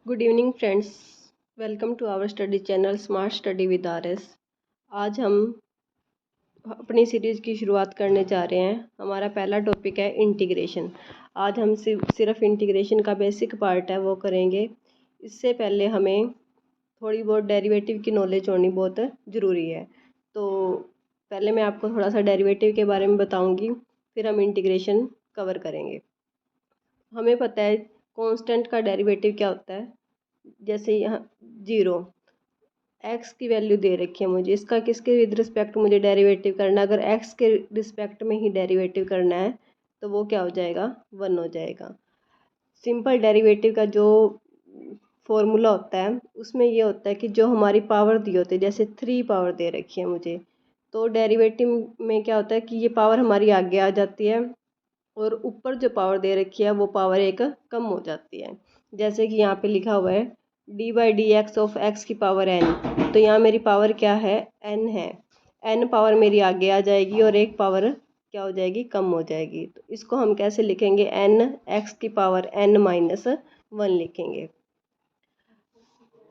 Good evening friends. Welcome to our study channel smart study with RS। आज हम अपनी series की शुरुआत करने जा रहे हैं। हमारा पहला टॉपिक है इंटीग्रेशन। आज हम सिर्फ इंटीग्रेशन का बेसिक पार्ट है वो करेंगे। इससे पहले हमें थोड़ी बहुत डेरिवेटिव की नॉलेज होनी बहुत ज़रूरी है। तो पहले मैं आपको थोड़ा सा डेरिवेटिव के बारे में बताऊँगी, फिर हम इंटीग्रेशन कवर करेंगे। हमें पता है कांस्टेंट का डेरिवेटिव क्या होता है। जैसे यहाँ 0 एक्स की वैल्यू दे रखी है मुझे, इसका किसके विद रिस्पेक्ट मुझे डेरिवेटिव करना है। अगर एक्स के रिस्पेक्ट में ही डेरिवेटिव करना है तो वो क्या हो जाएगा, 1 हो जाएगा। सिंपल डेरिवेटिव का जो फॉर्मूला होता है उसमें ये होता है कि जो हमारी पावर दी होती है, जैसे 3 पावर दे रखी है मुझे, तो डेरिवेटिव में क्या होता है कि ये पावर हमारी आगे आ जाती है और ऊपर जो पावर दे रखी है वो पावर एक कम हो जाती है। जैसे कि यहाँ पे लिखा हुआ है d/dx ऑफ x की पावर n। तो यहाँ मेरी पावर क्या है, n है। n पावर मेरी आगे आ जाएगी और एक पावर क्या हो जाएगी, कम हो जाएगी। तो इसको हम कैसे लिखेंगे, n x की पावर n-1 लिखेंगे।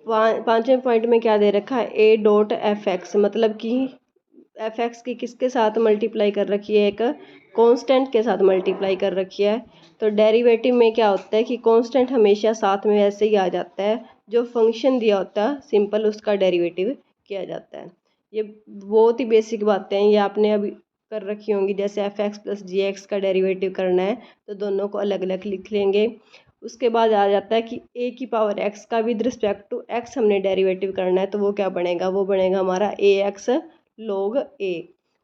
पांचवें पॉइंट में क्या दे रखा है, a.f(x), मतलब कि f(x) की किसके साथ मल्टीप्लाई कर रखी है, एक कांस्टेंट के साथ मल्टीप्लाई कर रखी है। तो डेरिवेटिव में क्या होता है कि कांस्टेंट हमेशा साथ में ऐसे ही आ जाता है, जो फंक्शन दिया होता है सिंपल उसका डेरिवेटिव किया जाता है। ये बहुत ही बेसिक बातें हैं, ये आपने अभी कर रखी होंगी। जैसे f(x + gx) का डेरिवेटिव करना है तो दोनों को अलग अलग लिख लेंगे। उसके बाद आ जाता है कि a की पावर x का विद रिस्पेक्ट टू x हमने डेरिवेटिव करना है, तो वो क्या बनेगा, वो बनेगा हमारा ax log a।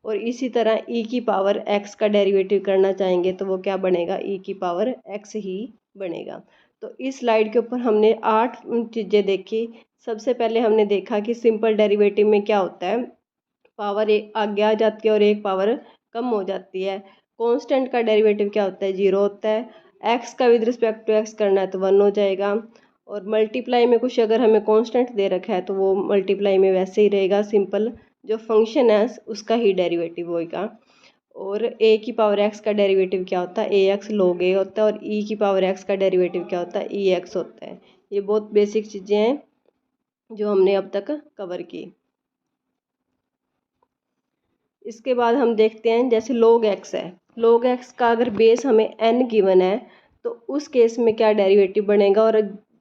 और इसी तरह e की पावर x का डेरिवेटिव करना चाहेंगे तो वो क्या बनेगा, e की पावर x ही बनेगा। तो इस स्लाइड के ऊपर हमने 8 चीज़ें देखी। सबसे पहले हमने देखा कि सिंपल डेरिवेटिव में क्या होता है, पावर एक आगे आ जाती है और एक पावर कम हो जाती है। कांस्टेंट का डेरिवेटिव क्या होता है, 0 होता है। एक्स का विद रिस्पेक्ट टू एक्स करना है तो 1 हो जाएगा। और मल्टीप्लाई में कुछ अगर हमें कांस्टेंट दे रखा है तो वो मल्टीप्लाई में वैसे ही रहेगा, सिंपल जो फंक्शन है उसका ही डेरिवेटिव होएगा। और ए की पावर एक्स का डेरिवेटिव क्या होता है, ए एक्स log a होता है। और ई की पावर एक्स का डेरिवेटिव क्या होता है, ई एक्स होता है। ये बहुत बेसिक चीज़ें हैं जो हमने अब तक कवर की। इसके बाद हम देखते हैं जैसे log x है। log x का अगर बेस हमें n गिवन है तो उस केस में क्या डेरिवेटिव बनेगा,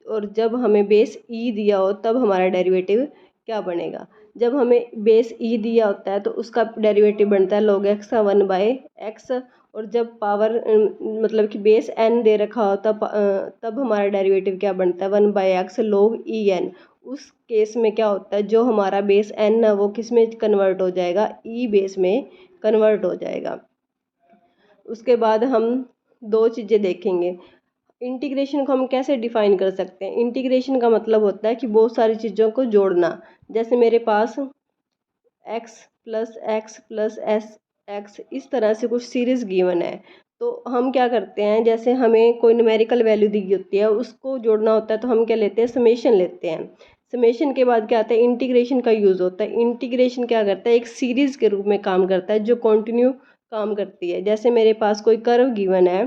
और जब हमें बेस e दिया हो तब हमारा डेरिवेटिव क्या बनेगा। जब हमें बेस e दिया होता है तो उसका डेरिवेटिव बनता है log x का 1/x। और जब पावर मतलब कि बेस n दे रखा हो तब हमारा डेरिवेटिव क्या बनता है, 1/x log en। उस केस में क्या होता है, जो हमारा बेस n है वो किस में कन्वर्ट हो जाएगा, ई बेस में कन्वर्ट हो जाएगा। उसके बाद हम दो चीज़ें देखेंगे। इंटीग्रेशन को हम कैसे डिफाइन कर सकते हैं। इंटीग्रेशन का मतलब होता है कि बहुत सारी चीज़ों को जोड़ना। जैसे मेरे पास x + x + x इस तरह से कुछ सीरीज़ गिवन है, तो हम क्या करते हैं, जैसे हमें कोई न्यूमेरिकल वैल्यू दी होती है उसको जोड़ना होता है तो हम क्या लेते हैं, समेशन लेते हैं। समेशन के बाद क्या आता है, इंटीग्रेशन का यूज़ होता है। इंटीग्रेशन क्या करता है, एक सीरीज़ के रूप में काम करता है जो कंटिन्यू काम करती है। जैसे मेरे पास कोई कर्व गिवन है,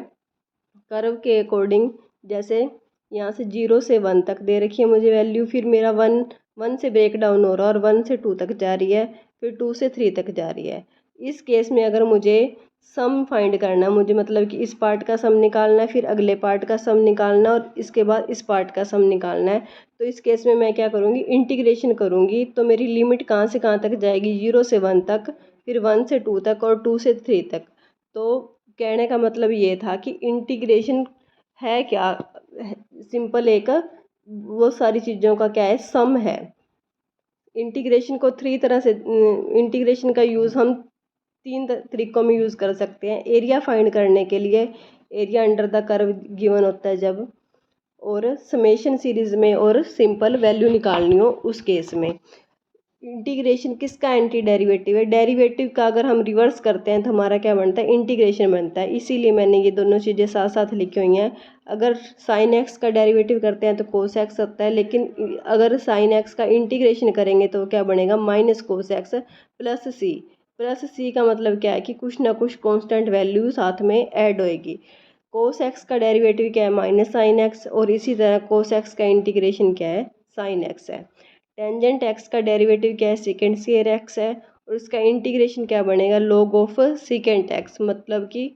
कर्व के अकॉर्डिंग जैसे यहाँ से 0 से 1 तक दे रखी है मुझे वैल्यू, फिर मेरा 1 से ब्रेक डाउन हो रहा है और 1 से 2 तक जा रही है, फिर 2 से 3 तक जा रही है। इस केस में अगर मुझे सम फाइंड करना है, मुझे मतलब कि इस पार्ट का सम निकालना है, फिर अगले पार्ट का सम निकालना है और इसके बाद इस पार्ट का सम निकालना है, तो इस केस में मैं क्या करूँगी, इंटीग्रेशन करूँगी। तो मेरी लिमिट कहाँ से कहाँ तक जाएगी, 0 से 1 तक, फिर 1 से 2 तक और 2 से 3 तक। तो कहने का मतलब ये था कि इंटीग्रेशन है क्या, सिंपल एक वो सारी चीज़ों का क्या है, सम है। इंटीग्रेशन को 3 तरह से, इंटीग्रेशन का यूज़ हम 3 तरीकों में यूज़ कर सकते हैं। एरिया फाइंड करने के लिए, area under the curve given होता है जब, और समेशन सीरीज में, और सिंपल वैल्यू निकालनी हो उस केस में। इंटीग्रेशन किसका एंटी डेरिवेटिव है, डेरिवेटिव का अगर हम रिवर्स करते हैं तो हमारा क्या बनता है, इंटीग्रेशन बनता है। इसीलिए मैंने ये दोनों चीज़ें साथ साथ लिखी हुई हैं। अगर साइन एक्स का डेरिवेटिव करते हैं तो कोस एक्स होता है, लेकिन अगर साइन एक्स का इंटीग्रेशन करेंगे तो क्या बनेगा, माइनस कोस एक्स प्लस सी। प्लस सी का मतलब क्या है कि कुछ ना कुछ कांस्टेंट वैल्यू साथ में ऐड होएगी। कोस एक्स का डेरिवेटिव क्या है, माइनस साइन एक्स, और इसी तरह कोस एक्स का इंटीग्रेशन क्या है, साइन एक्स है। टेंजेंट एक्स का डेरिवेटिव क्या है, सेकेंड स्क्वायर एक्स है, और इसका इंटीग्रेशन क्या बनेगा, लॉग ऑफ सेकेंट एक्स। मतलब कि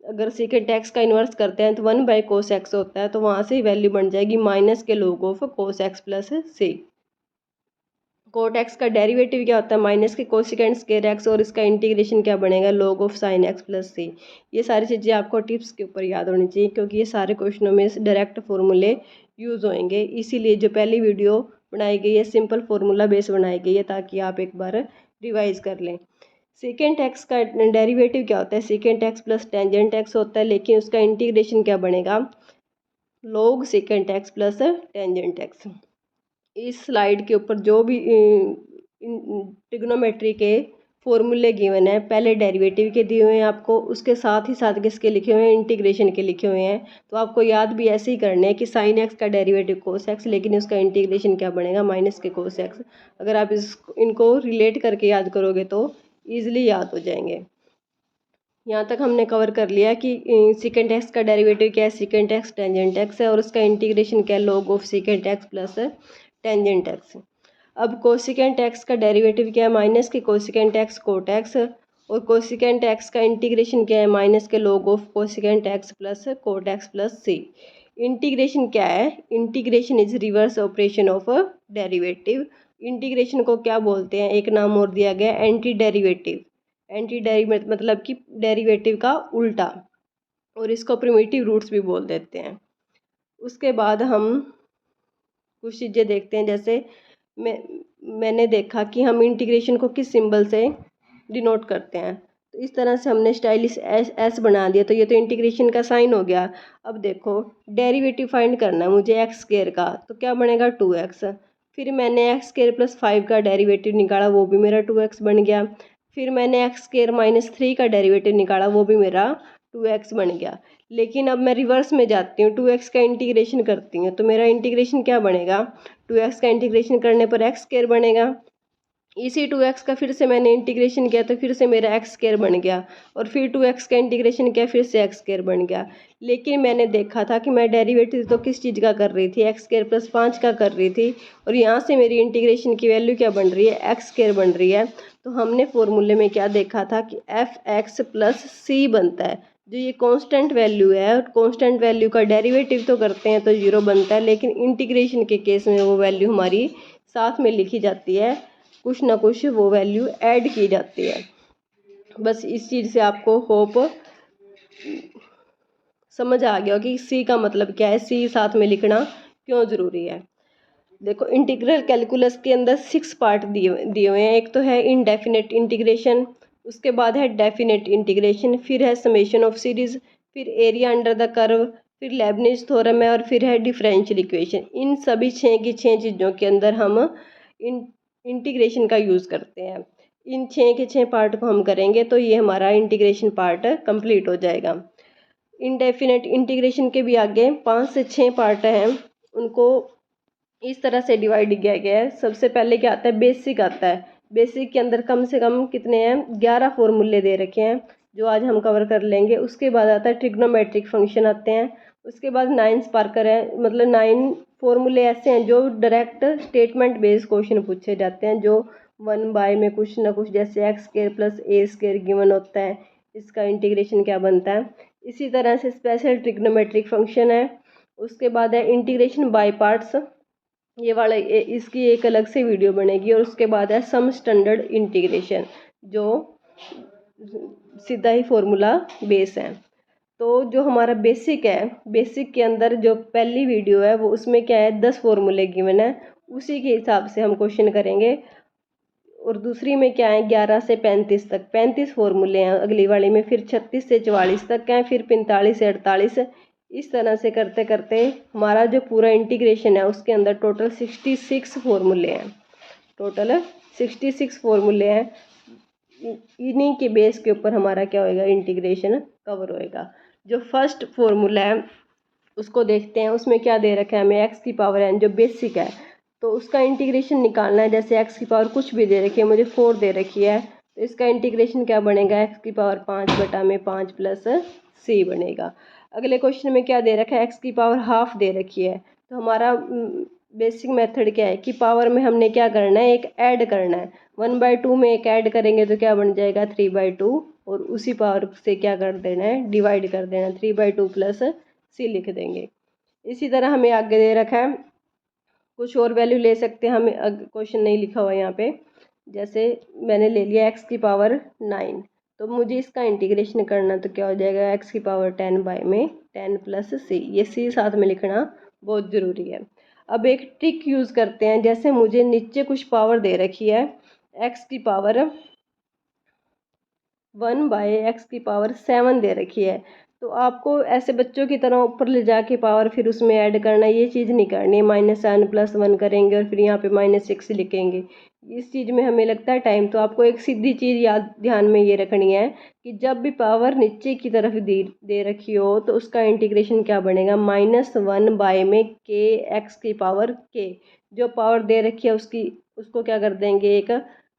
अगर सेकेंट एक्स का इन्वर्स करते हैं तो 1/cos एक्स होता है, तो वहाँ से वैल्यू बन जाएगी माइनस के log of cos x plus c. Cot x का डेरिवेटिव क्या होता है, माइनस के कोसिकेंट स्क्वायर एक्स, और इसका इंटीग्रेशन क्या बनेगा, log of sine x plus c. ये सारी चीज़ें आपको टिप्स के ऊपर याद होनी चाहिए, क्योंकि ये सारे क्वेश्चनों में डायरेक्ट फार्मूले यूज़ होंगे। इसीलिए जो पहली वीडियो बनाई गई है सिंपल फार्मूला बेस बनाई गई है, ताकि आप एक बार रिवाइज कर लें। सेकेंट एक्स का डेरिवेटिव क्या होता है, secant x plus tangent x होता है, लेकिन उसका इंटीग्रेशन क्या बनेगा, log secant x plus tangent x. इस स्लाइड के ऊपर जो भी ट्रिग्नोमेट्री के फॉर्मूले गिवन है, पहले डेरिवेटिव के दिए हुए हैं आपको, उसके साथ ही साथ किसके लिखे हुए हैं, इंटीग्रेशन के लिखे हुए हैं। तो आपको याद भी ऐसे ही करने हैं कि साइन एक्स का डेरिवेटिव कोस एक्स, लेकिन उसका इंटीग्रेशन क्या बनेगा, माइनस के कोस एक्स। अगर आप इनको रिलेट करके याद करोगे तो ईजिली याद हो जाएंगे। यहाँ तक हमने कवर कर लिया कि सेकेंट एक्स का डेरिवेटिव क्या है, सेकेंट एक्स टेंजेंट एक्स है, और उसका इंटीग्रेशन क्या है, log of secant x plus tangent x. अब कोसिकेंट एक्स का डेरिवेटिव क्या है, माइनस के कोसिकेंट एक्स कोट एक्स, और कोसिकेंट एक्स का इंटीग्रेशन क्या है, माइनस के log of cosecant x plus cot x plus c. Integration क्या है, integration is reverse operation of derivative. Integration को क्या बोलते हैं, एक नाम और दिया गया एंटी डेरिवेटिव। एंटी डेरिवेटिव मतलब कि डेरिवेटिव का उल्टा, और इसको प्रिमिटिव रूट्स भी बोल देते हैं। उसके बाद हम कुछ चीज़ें देखते हैं, जैसे मैंने देखा कि हम इंटीग्रेशन को किस सिंबल से डिनोट करते हैं। तो इस तरह से हमने स्टाइलिश एस बना दिया, तो ये तो इंटीग्रेशन का साइन हो गया। अब देखो डेरिवेटिव फाइंड करना है मुझे एक्स स्क्वायर का, तो क्या बनेगा 2x। फिर मैंने एक्स स्क्वायर प्लस 5 का डेरिवेटिव निकाला, वो भी मेरा 2x बन गया। फिर मैंने एक्स स्क्वायर माइनस 3 का डेरिवेटिव निकाला, वो भी मेरा 2x बन गया। लेकिन अब मैं रिवर्स में जाती हूँ, 2x का इंटीग्रेशन करती हूँ, तो मेरा इंटीग्रेशन क्या बनेगा, 2x का इंटीग्रेशन करने पर एक्स स्क्वायर बनेगा। इसी 2x का फिर से मैंने इंटीग्रेशन किया, तो फिर से मेरा एक्स स्क्वायर बन गया, और फिर 2x का इंटीग्रेशन किया, फिर से एक्स स्क्वायर बन गया। लेकिन मैंने देखा था कि मैं डेरिवेटिव तो किस चीज़ का कर रही थी, एक्स स्क्वायर प्लस 5 का कर रही थी, और यहाँ से मेरी इंटीग्रेशन की वैल्यू क्या बन रही है, एक्स स्क्वायर बन रही है। तो हमने फॉर्मूले में क्या देखा था कि एफ एक्स प्लस सी बनता है। जो ये कांस्टेंट वैल्यू है, और कांस्टेंट वैल्यू का डेरिवेटिव तो करते हैं तो 0 बनता है, लेकिन इंटीग्रेशन के केस में वो वैल्यू हमारी साथ में लिखी जाती है, कुछ ना कुछ वो वैल्यू ऐड की जाती है। बस इस चीज़ से आपको होप समझ आ गया कि सी का मतलब क्या है, सी साथ में लिखना क्यों ज़रूरी है। देखो इंटीग्रल कैलकुलस के अंदर 6 पार्ट दिए हुए हैं। एक तो है इनडेफिनेट इंटीग्रेशन, उसके बाद है डेफिनेट इंटीग्रेशन, फिर है समेशन ऑफ सीरीज, फिर एरिया अंडर द कर्व, फिर लेबनिज थ्योरम है, और फिर है डिफरेंशियल इक्वेशन। इन सभी 6 की 6 चीज़ों के अंदर हम इंटीग्रेशन का यूज़ करते हैं। इन 6 के 6 पार्ट को हम करेंगे तो ये हमारा इंटीग्रेशन पार्ट कंप्लीट हो जाएगा। इनडेफिनेट इंटीग्रेशन के भी आगे 5 से 6 पार्ट हैं, उनको इस तरह से डिवाइड किया गया है। सबसे पहले क्या आता है, बेसिक आता है। बेसिक के अंदर कम से कम कितने हैं, 11 फॉर्मूले दे रखे हैं, जो आज हम कवर कर लेंगे। उसके बाद आता है ट्रिग्नोमेट्रिक फंक्शन आते हैं। उसके बाद 9 स्पार्कर है, मतलब 9 फॉर्मूले ऐसे हैं जो डायरेक्ट स्टेटमेंट बेस्ड क्वेश्चन पूछे जाते हैं, जो 1 बाय में कुछ ना कुछ, जैसे एक्स स्क्वायर प्लस ए स्क्वायर गिवन होता है, इसका इंटीग्रेशन क्या बनता है। इसी तरह से स्पेशल ट्रिग्नोमेट्रिक फंक्शन है। उसके बाद है इंटीग्रेशन बाय पार्ट्स, ये वाला इसकी एक अलग से वीडियो बनेगी। और उसके बाद है सम स्टैंडर्ड इंटीग्रेशन, जो सीधा ही फॉर्मूला बेस है। तो जो हमारा बेसिक है, बेसिक के अंदर जो पहली वीडियो है वो उसमें क्या है, 10 फॉर्मूले गिवन है, उसी के हिसाब से हम क्वेश्चन करेंगे। और दूसरी में क्या है, 11 से 35 तक 35 फॉर्मूले हैं अगली वाली में, फिर 36 से 44 तक हैं, फिर 45 से 48। इस तरह से करते करते हमारा जो पूरा इंटीग्रेशन है उसके अंदर टोटल 66 फॉर्मूले हैं। टोटल 66 फॉर्मूले हैं। इन्हीं के बेस के ऊपर हमारा क्या होएगा, इंटीग्रेशन कवर होएगा। जो फर्स्ट फॉर्मूला है उसको देखते हैं। उसमें क्या दे रखा है हमें, एक्स की पावर एन, जो बेसिक है, तो उसका इंटीग्रेशन निकालना है। जैसे एक्स की पावर कुछ भी दे रखी है, मुझे 4 दे रखी है, तो इसका इंटीग्रेशन क्या बनेगा, एक्स की पावर 5 बटा में 5 प्लस सी बनेगा। अगले क्वेश्चन में क्या दे रखा है, एक्स की पावर हाफ दे रखी है। तो हमारा बेसिक मेथड क्या है कि पावर में हमने क्या करना है, एक ऐड करना है। 1/2 में एक ऐड करेंगे तो क्या बन जाएगा, 3/2, और उसी पावर से क्या कर देना है, डिवाइड कर देना, 3/2 प्लस सी लिख देंगे। इसी तरह हमें आगे दे रखा है, कुछ और वैल्यू ले सकते हैं, हमें क्वेश्चन नहीं लिखा हुआ यहाँ पे। जैसे मैंने ले लिया एक्स की पावर 9, तो मुझे इसका इंटीग्रेशन करना, तो क्या हो जाएगा, एक्स की पावर 10 बाय में 10 प्लस सी, ये सी साथ में लिखना बहुत ज़रूरी है। अब एक ट्रिक यूज़ करते हैं, जैसे मुझे नीचे कुछ पावर दे रखी है, एक्स की पावर 1 बाय एक्स की पावर 7 दे रखी है, तो आपको ऐसे बच्चों की तरह ऊपर ले जाके पावर फिर उसमें ऐड करना, ये चीज़ नहीं करनी। -7 + 1 करेंगे और फिर यहाँ पे -6 लिखेंगे, इस चीज़ में हमें लगता है टाइम। तो आपको एक सीधी चीज़ याद ध्यान में ये रखनी है कि जब भी पावर नीचे की तरफ दे रखी हो तो उसका इंटीग्रेशन क्या बनेगा, -1 बाय में के एक्स की पावर के, जो पावर दे रखी है उसको क्या कर देंगे, एक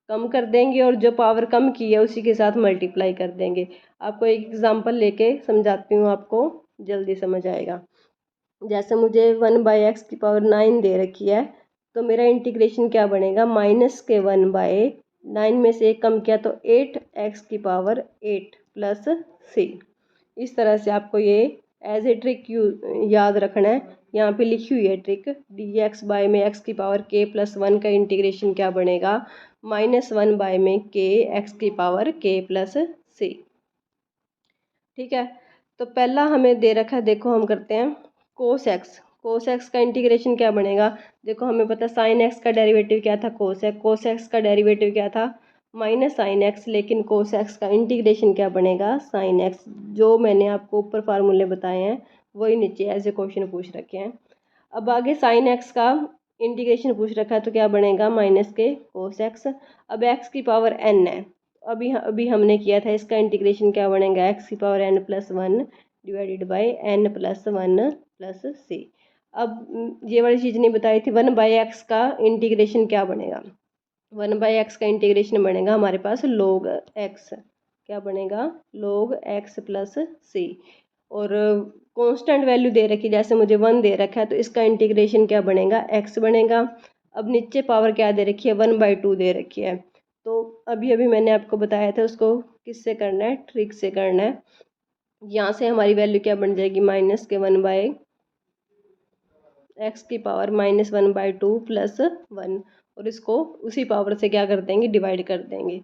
कम कर देंगे, और जो पावर कम की है उसी के साथ मल्टीप्लाई कर देंगे। आपको एक एग्जांपल लेके समझाती हूँ, आपको जल्दी समझ आएगा। जैसे मुझे 1 बाय एक्स की पावर 9 दे रखी है, तो मेरा इंटीग्रेशन क्या बनेगा, -1/9 में से एक कम किया तो 8 एक्स की पावर 8 प्लस सी। इस तरह से आपको ये एज ए ट्रिक याद रखना है। यहाँ पे लिखी हुई है ट्रिक, dx बाय में एक्स की पावर k प्लस 1 का इंटीग्रेशन क्या बनेगा, -1 बाय में k एक्स की पावर k प्लस सी। ठीक है, तो पहला हमें दे रखा है, देखो हम करते हैं कोस एक्स का इंटीग्रेशन क्या बनेगा। देखो हमें पता है साइन एक्स का डेरिवेटिव क्या था, कोस एक्स का डेरिवेटिव क्या था, -sin x, लेकिन कोस एक्स का इंटीग्रेशन क्या बनेगा, sin x। जो मैंने आपको ऊपर फार्मूले बताए हैं वही नीचे एज ए क्वेश्चन पूछ रखे हैं। अब आगे sin x का इंटीग्रेशन पूछ रखा है, तो क्या बनेगा, -k कोस एक्स। अब x की पावर n है, अभी हमने किया था, इसका इंटीग्रेशन क्या बनेगा, x की power n plus 1 divided by n plus 1 plus c. अब ये वाली चीज़ नहीं बताई थी, 1 बाई एक्स का इंटीग्रेशन क्या बनेगा, 1 बाई एक्स का इंटीग्रेशन बनेगा हमारे पास log x, क्या बनेगा, log x प्लस सी। और कांस्टेंट वैल्यू दे रखी, जैसे मुझे 1 दे रखा है, तो इसका इंटीग्रेशन क्या बनेगा, x बनेगा। अब नीचे पावर क्या दे रखी है, 1/2 दे रखी है, तो अभी अभी मैंने आपको बताया था उसको किससे करना है, ट्रिक से करना है। यहाँ से हमारी वैल्यू क्या बन जाएगी, -1 बाय एक्स की पावर -1/2 प्लस 1, और इसको उसी पावर से क्या कर देंगे, डिवाइड कर देंगे।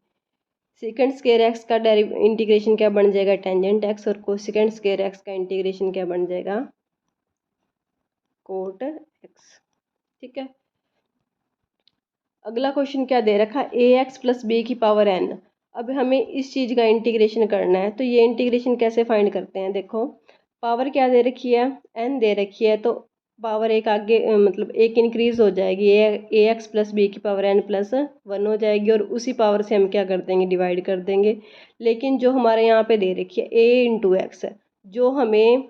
सेकंड स्क्वायर एक्स का इंटीग्रेशन क्या बन जाएगा, टेंजेंट एक्स, और कोसेकेंड स्क्वायर एक्स का इंटीग्रेशन क्या बन जाएगा, कोट एक्स। ठीक है, अगला क्वेश्चन क्या दे रखा है, ए एक्स प्लस बी की पावर n। अब हमें इस चीज़ का इंटीग्रेशन करना है, तो ये इंटीग्रेशन कैसे फाइंड करते हैं, देखो पावर क्या दे रखी है, n दे रखी है, तो पावर एक आगे मतलब एक इंक्रीज हो जाएगी, ए एक्स प्लस बी की पावर n प्लस 1 हो जाएगी, और उसी पावर से हम क्या कर देंगे, डिवाइड कर देंगे। लेकिन जो हमारे यहाँ पे दे रखी है a इंटू एक्स, जो हमें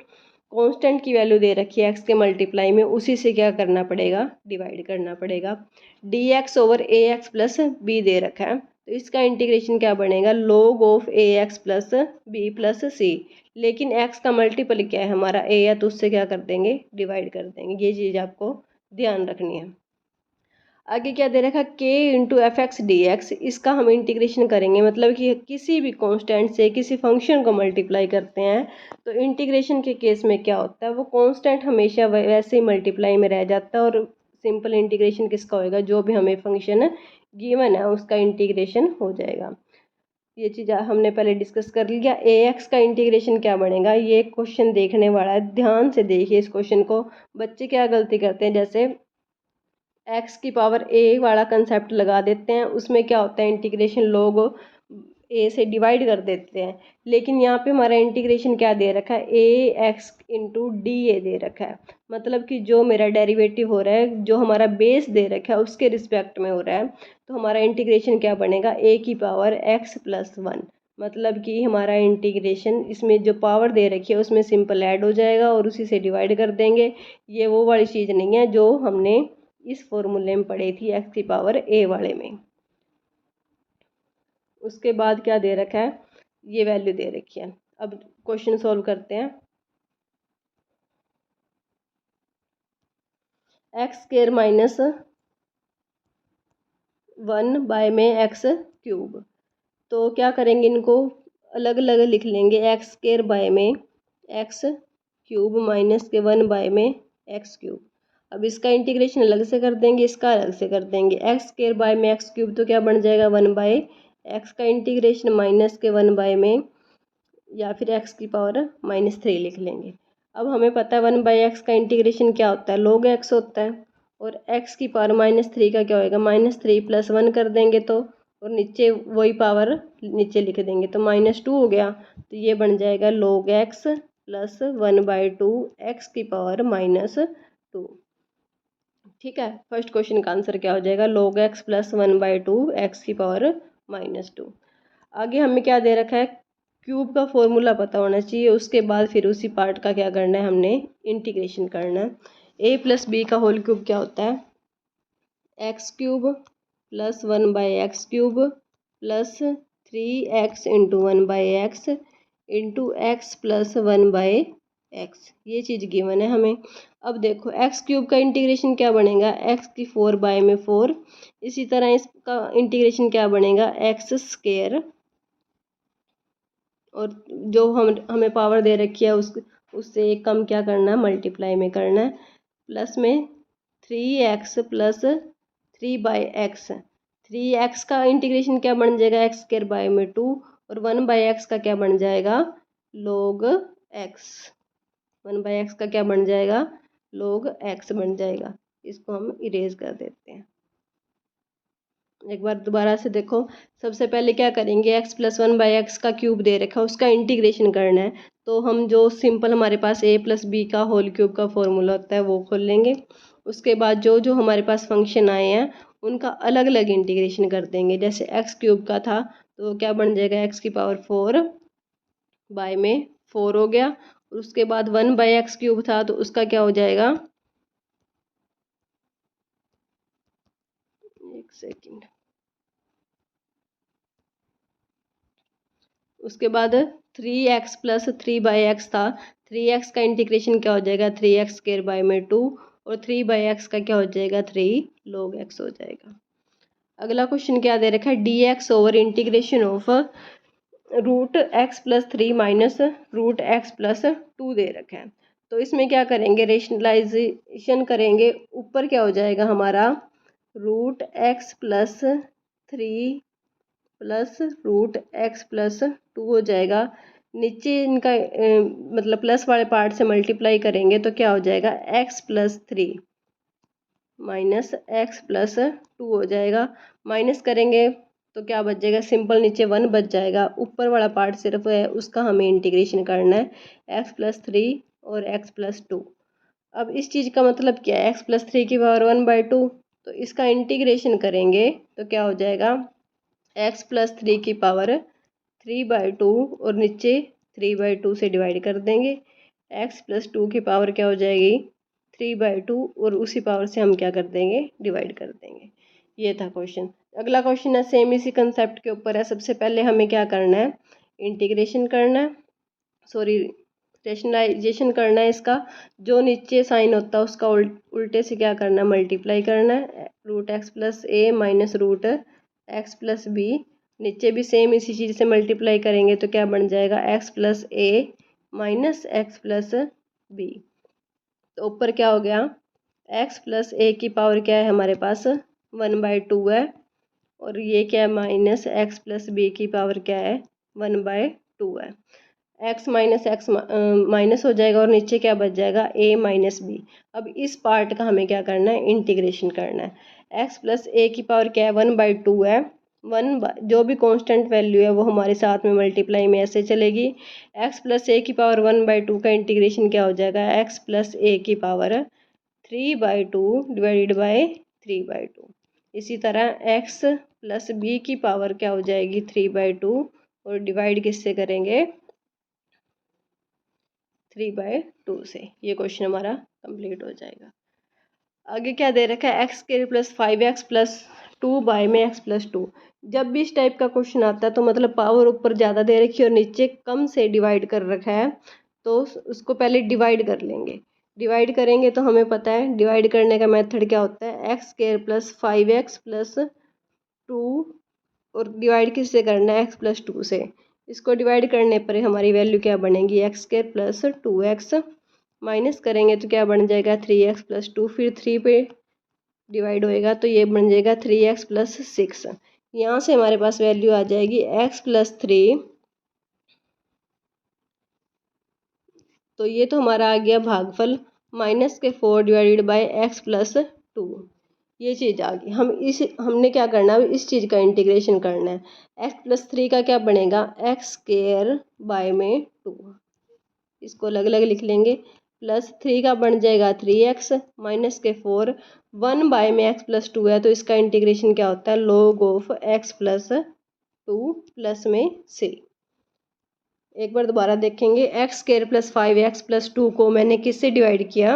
कांस्टेंट की वैल्यू दे रखी है एक्स के मल्टीप्लाई में, उसी से क्या करना पड़ेगा, डिवाइड करना पड़ेगा। D x over a x plus b दे रखा है, तो इसका इंटीग्रेशन क्या बनेगा, log of a x plus b plus c. लेकिन एक्स का मल्टीपल क्या है हमारा, ए है, तो उससे क्या कर देंगे, डिवाइड कर देंगे। ये चीज़ आपको ध्यान रखनी है। आगे क्या दे रखा है, k into F x D x, इसका हम इंटीग्रेशन करेंगे, मतलब कि किसी भी कांस्टेंट से किसी फंक्शन को मल्टीप्लाई करते हैं, तो इंटीग्रेशन के केस में क्या होता है, वो कांस्टेंट हमेशा वैसे ही मल्टीप्लाई में रह जाता है, और सिंपल इंटीग्रेशन किसका होएगा, जो भी हमें फंक्शन गिवन है उसका इंटीग्रेशन हो जाएगा। ये चीज़ हमने पहले डिस्कस कर लिया। ए एक्स का इंटीग्रेशन क्या बनेगा, ये क्वेश्चन देखने वाला है, ध्यान से देखिए इस क्वेश्चन को। बच्चे क्या गलती करते हैं, जैसे एक्स की पावर ए वाला कंसेप्ट लगा देते हैं, उसमें क्या होता है, इंटीग्रेशन लोग ए से डिवाइड कर देते हैं। लेकिन यहाँ पे हमारा इंटीग्रेशन क्या दे रखा है, ए एक्स इंटू डी ए दे रखा है, मतलब कि जो मेरा डेरिवेटिव हो रहा है, जो हमारा बेस दे रखा है उसके रिस्पेक्ट में हो रहा है, तो हमारा इंटीग्रेशन क्या बनेगा, ए की पावर एक्स प्लस 1। मतलब कि हमारा इंटीग्रेशन इसमें जो पावर दे रखी है उसमें सिंपल ऐड हो जाएगा और उसी से डिवाइड कर देंगे। ये वो वाली चीज़ नहीं है जो हमने इस फॉर्मूले में पढ़ी थी एक्स की पावर ए वाले में। उसके बाद क्या दे रखा है, ये वैल्यू दे रखी है। अब क्वेश्चन सॉल्व करते हैं। एक्स स्क्वायर माइनस 1 बाय में एक्स क्यूब। तो क्या करेंगे, इनको अलग अलग लिख लेंगे। एक्स स्क्वायर बाय में एक्स क्यूब माइनस के 1 बाय में एक्स क्यूब। अब इसका इंटीग्रेशन अलग से कर देंगे, इसका अलग से कर देंगे। एक्स स्क्वायर बाय में एक्स क्यूब तो क्या बन जाएगा 1 बाय एक्स का इंटीग्रेशन माइनस के 1 बाय में, या फिर एक्स की पावर -3 लिख लेंगे। अब हमें पता है 1 बाय एक्स का इंटीग्रेशन क्या होता है, log x होता है। और एक्स की पावर -3 का क्या होएगा, -3 + 1 कर देंगे तो, और नीचे वही पावर नीचे लिख देंगे तो -2 हो गया। तो ये बन जाएगा log x + 1/2 एक्स की पावर -2। ठीक है, फर्स्ट क्वेश्चन का आंसर क्या हो जाएगा, log x + 1/2 एक्स की पावर -2। आगे हमें क्या दे रखा है, क्यूब का फॉर्मूला पता होना चाहिए। उसके बाद फिर उसी पार्ट का क्या करना है, हमने इंटीग्रेशन करना है। a + b का होल क्यूब क्या होता है, x cube + 1 by x cube plus 3x × 1 by x into x plus 1 by x. ये चीज़ गिवन है हमें। अब देखो एक्स क्यूब का इंटीग्रेशन क्या बनेगा, एक्स की 4 बाय में 4। इसी तरह इसका इंटीग्रेशन क्या बनेगा, एक्स स्क्वायर, और जो हमें पावर दे रखी है उससे एक कम क्या करना है, मल्टीप्लाई में करना है। प्लस में 3x + 3 बाय एक्स। 3x का इंटीग्रेशन क्या बन जाएगा, एक्स स्क्वायर बाय में 2, और 1 बाय एक्स का क्या बन जाएगा, log x। 1 बाय एक्स का क्या बन जाएगा, log x बन जाएगा। इसको हम इरेज कर देते हैं। एक बार दोबारा से देखो, सबसे पहले क्या करेंगे, x + 1 बाय एक्स का क्यूब दे रखा है, उसका इंटीग्रेशन करना है। तो हम जो सिंपल हमारे पास a + b का होल क्यूब का फॉर्मूला होता है वो खोल लेंगे। उसके बाद जो जो हमारे पास फंक्शन आए हैं उनका अलग अलग इंटीग्रेशन कर देंगे। जैसे एक्स क्यूब का था तो क्या बन जाएगा, एक्स की पावर 4 बाय में 4 हो गया। और उसके बाद 1 बाय एक्स क्यूब था तो उसका क्या हो जाएगा, एक सेकेंड, उसके बाद 3x + 3 बाय एक्स था। 3x का इंटीग्रेशन क्या हो जाएगा, 3x स्क्वायर बाय में 2, और 3 बाय एक्स का क्या हो जाएगा, 3 log x हो जाएगा। अगला क्वेश्चन क्या दे रखा है, dx over integration of √x + 3 minus √x + 2 दे रखा है। तो इसमें क्या करेंगे, रेशनलाइजेशन करेंगे। ऊपर क्या हो जाएगा हमारा, √x + 3 प्लस √x + 2 हो जाएगा। नीचे इनका मतलब प्लस वाले पार्ट से मल्टीप्लाई करेंगे तो क्या हो जाएगा, x + 3 माइनस x + 2 हो जाएगा। माइनस करेंगे तो क्या बच जाएगा, सिंपल नीचे 1 बच जाएगा। ऊपर वाला पार्ट सिर्फ है उसका हमें इंटीग्रेशन करना है, x + 3 और x + 2। अब इस चीज़ का मतलब क्या है, x + 3 की पावर 1/2। तो इसका इंटीग्रेशन करेंगे तो क्या हो जाएगा, x + 3 की पावर 3/2, और नीचे 3/2 से डिवाइड कर देंगे। x + 2 की पावर क्या हो जाएगी, 3/2, और उसी पावर से हम क्या कर देंगे, डिवाइड कर देंगे। ये था क्वेश्चन। अगला क्वेश्चन है सेम इसी कंसेप्ट के ऊपर है। सबसे पहले हमें क्या करना है, इंटीग्रेशन करना है, सॉरी रेशनलाइजेशन करना है। इसका जो नीचे साइन होता है उसका उल्टे से क्या करना है, मल्टीप्लाई करना है। √x + a minus √x + b, नीचे भी सेम इसी चीज़ से मल्टीप्लाई करेंगे तो क्या बन जाएगा, x + a minus x + b। तो ऊपर क्या हो गया, x + a की पावर क्या है हमारे पास, 1/2 है, और ये क्या है, माइनस x + b की पावर क्या है, 1/2 है। x माइनस x माइनस हो जाएगा, और नीचे क्या बच जाएगा, a माइनस b। अब इस पार्ट का हमें क्या करना है, इंटीग्रेशन करना है। x + a की पावर क्या है, 1/2 है। जो भी कांस्टेंट वैल्यू है वो हमारे साथ में मल्टीप्लाई में ऐसे चलेगी। x + a की पावर 1/2 का इंटीग्रेशन क्या हो जाएगा, x + a की पावर 3/2 डिवाइडेड बाय 3/2। इसी तरह x + b की पावर क्या हो जाएगी, 3/2, और डिवाइड किससे करेंगे, 3/2 से। ये क्वेश्चन हमारा कंप्लीट हो जाएगा। आगे क्या दे रखा है, x² + 5x + 2 बाय में x + 2। जब भी इस टाइप का क्वेश्चन आता है तो मतलब पावर ऊपर ज़्यादा दे रखी है और नीचे कम से डिवाइड कर रखा है, तो उसको पहले डिवाइड कर लेंगे। डिवाइड करेंगे तो हमें पता है डिवाइड करने का मेथड क्या होता है, x square plus 5x plus 2, और डिवाइड किससे करना है, x प्लस 2 से। इसको डिवाइड करने पर हमारी वैल्यू क्या बनेगी, x square plus 2x, minus करेंगे तो क्या बन जाएगा 3x प्लस 2, फिर 3 पे डिवाइड होएगा तो ये बन जाएगा 3x प्लस 6। यहाँ से हमारे पास वैल्यू आ जाएगी x प्लस 3, तो ये तो हमारा आ गया भागफल माइनस के 4 डिवाइडेड बाय एक्स प्लस 2, ये चीज़ आ गई। हमने क्या करना है, इस चीज़ का इंटीग्रेशन करना है। एक्स प्लस 3 का क्या बनेगा, एक्स स्क्वायर बाय में 2, इसको अलग अलग लिख लेंगे, प्लस 3 का बन जाएगा 3x माइनस के 4, 1 बाय में x प्लस 2 है तो इसका इंटीग्रेशन क्या होता है, log of x plus 2 plus में c। एक बार दोबारा देखेंगे, x square plus 5x plus 2 को मैंने किससे डिवाइड किया,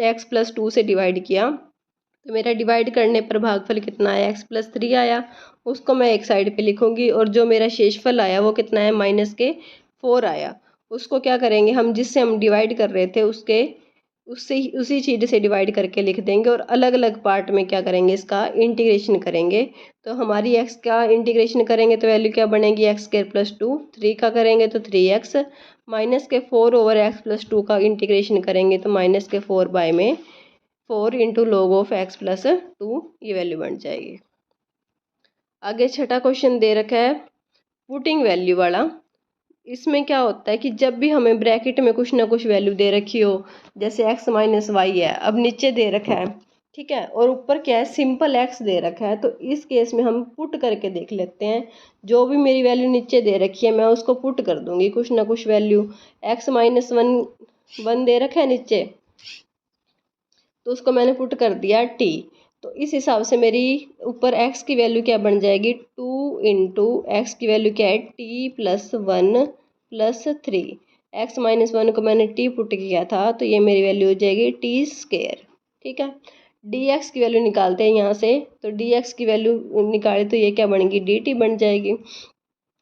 x प्लस 2 से डिवाइड किया, तो मेरा डिवाइड करने पर भागफल कितना आया, x प्लस 3 आया। उसको मैं एक साइड पे लिखूंगी, और जो मेरा शेषफल आया वो कितना है, माइनस के 4 आया। उसको क्या करेंगे हम, जिससे हम डिवाइड कर रहे थे उसी चीज़ से डिवाइड करके लिख देंगे, और अलग अलग पार्ट में क्या करेंगे, इसका इंटीग्रेशन करेंगे। तो हमारी x का इंटीग्रेशन करेंगे तो वैल्यू क्या बनेगी, एक्स स्क्वायर प्लस 2, 3 का करेंगे तो 3x माइनस के 4 ओवर x प्लस 2 का इंटीग्रेशन करेंगे तो माइनस के 4 बाय में 4 into log of x plus 2, ये वैल्यू बन जाएगी। आगे छठा क्वेश्चन दे रखा है पुटिंग वैल्यू वाला। इसमें क्या होता है कि जब भी हमें ब्रैकेट में कुछ ना कुछ वैल्यू दे रखी हो, जैसे x माइनस वाई है, अब नीचे दे रखा है, ठीक है, और ऊपर क्या है, सिंपल x दे रखा है, तो इस केस में हम पुट करके देख लेते हैं। जो भी मेरी वैल्यू नीचे दे रखी है मैं उसको पुट कर दूंगी, कुछ ना कुछ वैल्यू। x माइनस 1 दे रखा है नीचे, तो उसको मैंने पुट कर दिया t, तो इस हिसाब से मेरी ऊपर x की वैल्यू क्या बन जाएगी, 2 इंटू एक्स की वैल्यू क्या है, t plus 1 plus 3। x minus 1 को मैंने t पुट किया था तो ये मेरी वैल्यू हो जाएगी t स्क्वायर, ठीक है। dx की वैल्यू निकालते हैं यहाँ से, तो dx की वैल्यू निकाले तो ये क्या बनेगी, dt बन जाएगी।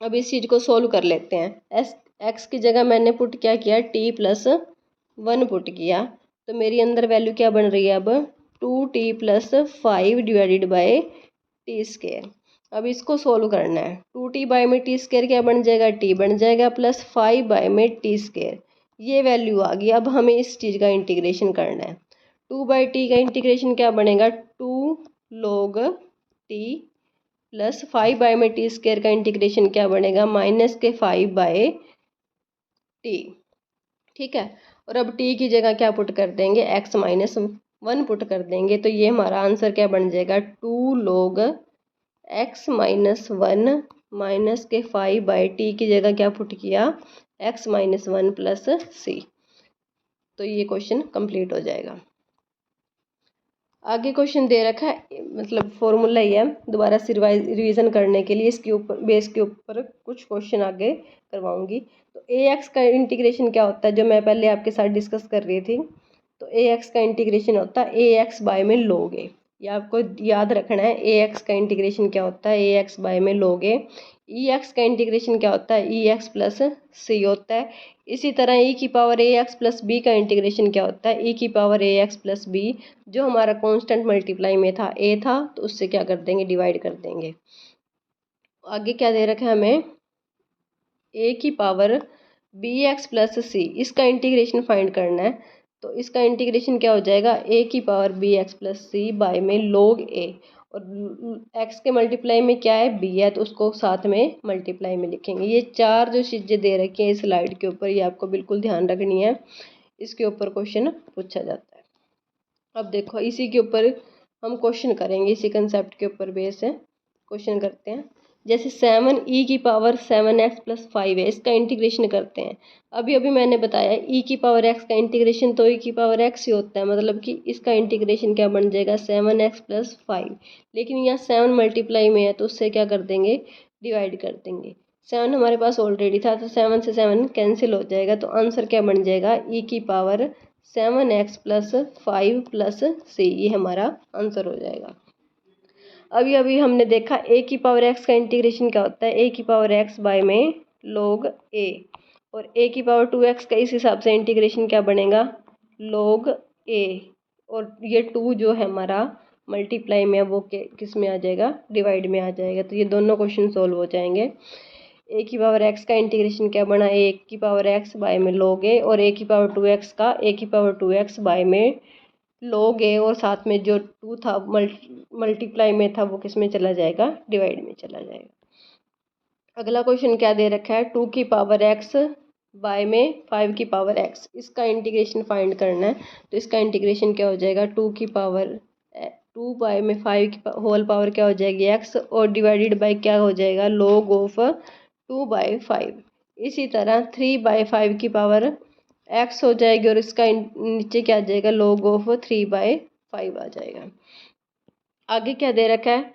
अब इस चीज़ को सोल्व कर लेते हैं। x की जगह मैंने पुट क्या किया, t प्लस 1 पुट किया, तो मेरी अंदर वैल्यू क्या बन रही है अब, 2t plus 5 divided by T square. अब इसको सोल्व करना है, 2t बाय में टी स्क्वायर क्या बन जाएगा, t बन जाएगा, प्लस 5 बाय में टी स्क्वायर, ये वैल्यू आ गई। अब हमें इस चीज़ का इंटीग्रेशन करना है, 2 बाई टी का इंटीग्रेशन क्या बनेगा, 2 log t प्लस 5 बाय में टी स्क्वायर का इंटीग्रेशन क्या बनेगा, माइनस के 5 बाय टी, ठीक है। और अब t की जगह क्या पुट कर देंगे, x माइनस 1 पुट कर देंगे, तो ये हमारा आंसर क्या बन जाएगा, 2 log x माइनस 1 माइनस के 5 बाई टी की जगह क्या पुट किया, x माइनस 1 प्लस c। तो ये क्वेश्चन कंप्लीट हो जाएगा। आगे क्वेश्चन दे रखा है, मतलब फॉर्मूला ही है, दोबारा से रिवीजन करने के लिए इसके ऊपर बेस के ऊपर कुछ क्वेश्चन आगे करवाऊंगी। तो ए एक्स का इंटीग्रेशन क्या होता है, जो मैं पहले आपके साथ डिस्कस कर रही थी, तो ए एक्स का इंटीग्रेशन होता है ए एक्स बाय में log ए, ये आपको याद रखना है। ए एक्स का इंटीग्रेशन क्या होता है, ए एक्स बाय में log ए। ई एक्स का इंटीग्रेशन क्या होता है, ई एक्स प्लस सी होता है। इसी तरह ई की पावर ए एक्स प्लस बी का इंटीग्रेशन क्या होता है, ई की पावर ए एक्स प्लस बी, जो हमारा कांस्टेंट मल्टीप्लाई में था ए था, तो उससे क्या कर देंगे, डिवाइड कर देंगे। आगे क्या दे रखा है हमें, ए की पावर बी एक्स प्लस सी, इसका इंटीग्रेशन फाइंड करना है। तो इसका इंटीग्रेशन क्या हो जाएगा, ए की पावर बी एक्स प्लस सी बाय में log ए, और एक्स के मल्टीप्लाई में क्या है, बी है, तो उसको साथ में मल्टीप्लाई में लिखेंगे। ये चार जो चीज़ें दे रखी हैं इस स्लाइड के ऊपर, ये आपको बिल्कुल ध्यान रखनी है, इसके ऊपर क्वेश्चन पूछा जाता है। अब देखो इसी के ऊपर हम क्वेश्चन करेंगे, इसी कंसेप्ट के ऊपर बेस है, क्वेश्चन करते हैं। जैसे 7 ई की पावर 7x प्लस 5 है, इसका इंटीग्रेशन करते हैं। अभी अभी मैंने बताया ई की पावर x का इंटीग्रेशन तो ई की पावर x ही होता है, मतलब कि इसका इंटीग्रेशन क्या बन जाएगा, 7x प्लस 5, लेकिन यहाँ 7 मल्टीप्लाई में है तो उससे क्या कर देंगे, डिवाइड कर देंगे। 7 हमारे पास ऑलरेडी था तो 7 से 7 कैंसिल हो जाएगा, तो आंसर क्या बन जाएगा, ई की power 7x plus 5 plus c, ये हमारा आंसर हो जाएगा। अभी अभी हमने देखा ए की पावर एक्स का इंटीग्रेशन क्या होता है, ए की पावर एक्स बाय में log ए, और ए की पावर 2x का इस हिसाब से इंटीग्रेशन क्या बनेगा, log a, और ये 2 जो है हमारा मल्टीप्लाई में वो किस में आ जाएगा, डिवाइड में आ जाएगा। तो ये दोनों क्वेश्चन सोल्व हो जाएंगे। ए की पावर एक्स का इंटीग्रेशन क्या बना, ए की पावर एक्स बाय में log a, और ए की पावर 2x का ए की पावर 2x बाय में log a, और साथ में जो 2 था मल्टीप्लाई में था वो किस में चला जाएगा, डिवाइड में चला जाएगा। अगला क्वेश्चन क्या दे रखा है, 2 की पावर x बाय में 5 की पावर x, इसका इंटीग्रेशन फाइंड करना है। तो इसका इंटीग्रेशन क्या हो जाएगा, 2 की पावर 2 बाय में 5 की होल पावर क्या हो जाएगी x, और डिवाइडेड बाय क्या हो जाएगा, log ऑफ 2 बाय 5। इसी तरह 3 बाय 5 की पावर x हो जाएगी, और इसका नीचे क्या आ जाएगा, log ऑफ 3 बाय 5 आ जाएगा। आगे क्या दे रखा है,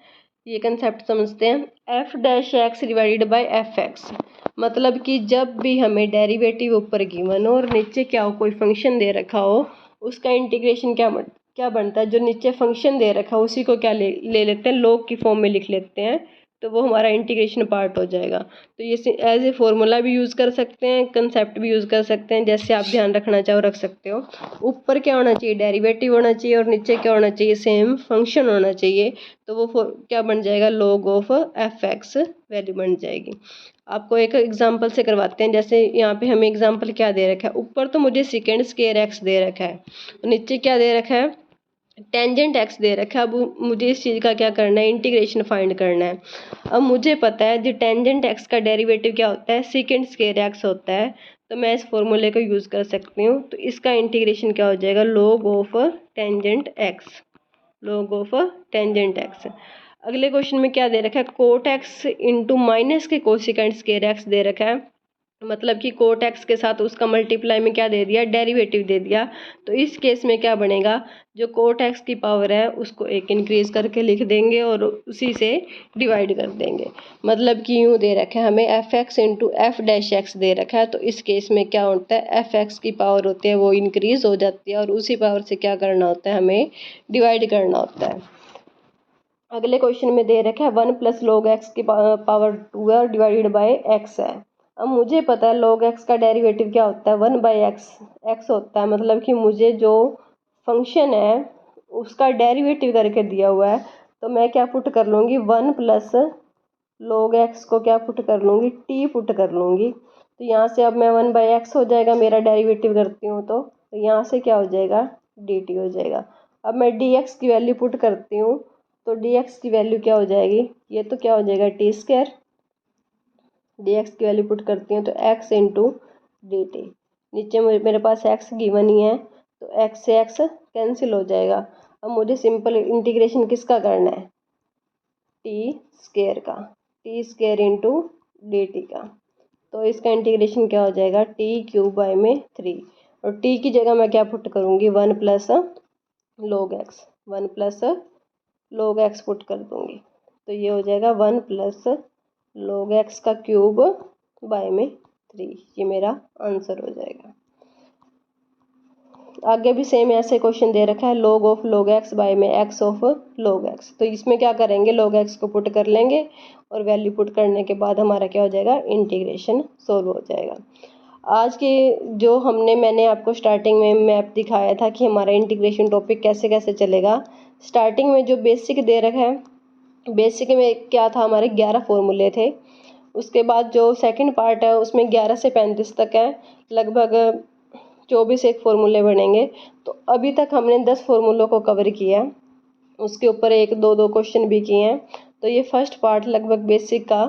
ये कंसेप्ट समझते हैं। F dash x divided by F x, मतलब कि जब भी हमें डेरिवेटिव ऊपर गिवन हो और नीचे क्या हो, कोई फंक्शन दे रखा हो, उसका इंटीग्रेशन क्या बनता है, जो नीचे फंक्शन दे रखा हो उसी को क्या ले लेते हैं, log की फॉर्म में लिख लेते हैं, तो वो हमारा इंटीग्रेशन पार्ट हो जाएगा। तो ये एज ए फॉर्मूला भी यूज़ कर सकते हैं, कंसेप्ट भी यूज़ कर सकते हैं, जैसे आप ध्यान रखना चाहो रख सकते हो। ऊपर क्या होना चाहिए, डेरिवेटिव होना चाहिए, और नीचे क्या होना चाहिए, सेम फंक्शन होना चाहिए। तो वो क्या बन जाएगा, log of F x value बन जाएगी। आपको एक एग्जांपल से करवाते हैं। जैसे यहाँ पे हमें एग्जांपल क्या दे रखा है, ऊपर तो मुझे सेकेंड स्क्वायर एक्स दे रखा है, नीचे क्या दे रखा है, टेंजेंट एक्स दे रखा है। अब मुझे इस चीज़ का क्या करना है, इंटीग्रेशन फाइंड करना है। अब मुझे पता है जो टेंजेंट एक्स का डेरिवेटिव क्या होता है, सेकेंड स्क्वायर एक्स होता है। तो मैं इस फॉर्मूले को यूज़ कर सकती हूँ। तो इसका इंटीग्रेशन क्या हो जाएगा, log of tangent x, log of tangent x. अगले क्वेश्चन में क्या दे रखा है, कोट एक्स इंटू माइनस के कोसिकेंट स्क्वायर एक्स दे रखा है, मतलब कि कोट एक्स के साथ उसका मल्टीप्लाई में क्या दे दिया, डेरिवेटिव दे दिया। तो इस केस में क्या बनेगा, जो कोट एक्स की पावर है उसको एक इंक्रीज करके लिख देंगे और उसी से डिवाइड कर देंगे। मतलब कि यूँ दे रखा है हमें f x into f dash x दे रखा है। तो इस केस में क्या होता है, एफ एक्स की पावर होती है वो इंक्रीज हो जाती है, और उसी पावर से क्या करना होता है, हमें डिवाइड करना होता है। अगले क्वेश्चन में दे रखा है 1 प्लस log एक्स की पावर 2 है, डिवाइडेड बाय एक्स है। अब मुझे पता है log x का डेरिवेटिव क्या होता है, 1 बाई एक्स होता है। मतलब कि मुझे जो फंक्शन है उसका डेरिवेटिव करके दिया हुआ है, तो मैं क्या पुट कर लूँगी, 1 प्लस log x को क्या पुट कर लूँगी, t पुट कर लूँगी। तो यहाँ से अब मैं 1 बाई एक्स हो जाएगा मेरा डेरिवेटिव करती हूँ, तो यहाँ से क्या हो जाएगा, dt हो जाएगा। अब मैं dx की वैल्यू पुट करती हूँ, तो dx की वैल्यू क्या हो जाएगी, ये तो क्या हो जाएगा टी स्क्वायर। dx की वैल्यू पुट करती हूँ तो x इंटू डी टी, नीचे मेरे पास x गिवन ही है, तो x से x कैंसिल हो जाएगा। अब मुझे सिंपल इंटीग्रेशन किसका करना है, टी स्क्वायर का, T square into D T का। तो इसका इंटीग्रेशन क्या हो जाएगा, टी क्यूब बाय में 3, और t की जगह मैं क्या पुट करूँगी, 1 plus log x, 1 plus log x put कर दूँगी। तो ये हो जाएगा 1 प्लस log x का क्यूब बाय में 3, ये मेरा आंसर हो जाएगा। आगे भी सेम ऐसे क्वेश्चन दे रखा है, log of log x by में x ऑफ log x। तो इसमें क्या करेंगे, log x को पुट कर लेंगे, और वैल्यू पुट करने के बाद हमारा क्या हो जाएगा, इंटीग्रेशन सोल्व हो जाएगा। आज के जो मैंने आपको स्टार्टिंग में मैप दिखाया था कि हमारा इंटीग्रेशन टॉपिक कैसे कैसे चलेगा। स्टार्टिंग में जो बेसिक दे रखा है, बेसिक में क्या था, हमारे 11 फॉर्मूले थे। उसके बाद जो सेकंड पार्ट है उसमें 11 से 35 तक है, लगभग 24 एक फॉर्मूले बनेंगे। तो अभी तक हमने 10 फॉर्मूलों को कवर किया, उसके ऊपर 1-2 क्वेश्चन भी किए हैं। तो ये फर्स्ट पार्ट लगभग बेसिक का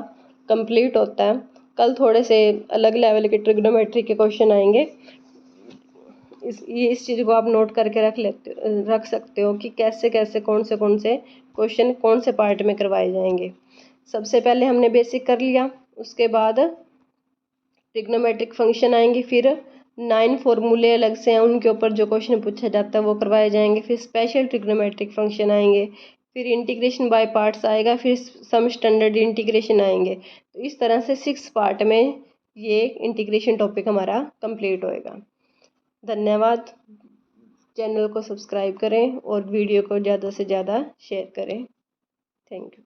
कंप्लीट होता है। कल थोड़े से अलग लेवल के ट्रिग्नोमेट्री के क्वेश्चन आएंगे। इस चीज़ को आप नोट करके रख सकते हो कि कैसे कैसे कौन से क्वेश्चन कौन से पार्ट में करवाए जाएंगे। सबसे पहले हमने बेसिक कर लिया, उसके बाद ट्रिग्नोमेट्रिक फंक्शन आएंगे, फिर 9 फॉर्मूले अलग से हैं, उनके ऊपर जो क्वेश्चन पूछा जाता है वो करवाए जाएंगे, फिर स्पेशल ट्रिग्नोमेट्रिक फंक्शन आएंगे, फिर इंटीग्रेशन बाय पार्ट्स आएगा, फिर सम स्टैंडर्ड इंटीग्रेशन आएंगे। तो इस तरह से 6 पार्ट में ये इंटीग्रेशन टॉपिक हमारा कंप्लीट होएगा। धन्यवाद। चैनल को सब्सक्राइब करें और वीडियो को ज़्यादा से ज़्यादा शेयर करें। Thank you.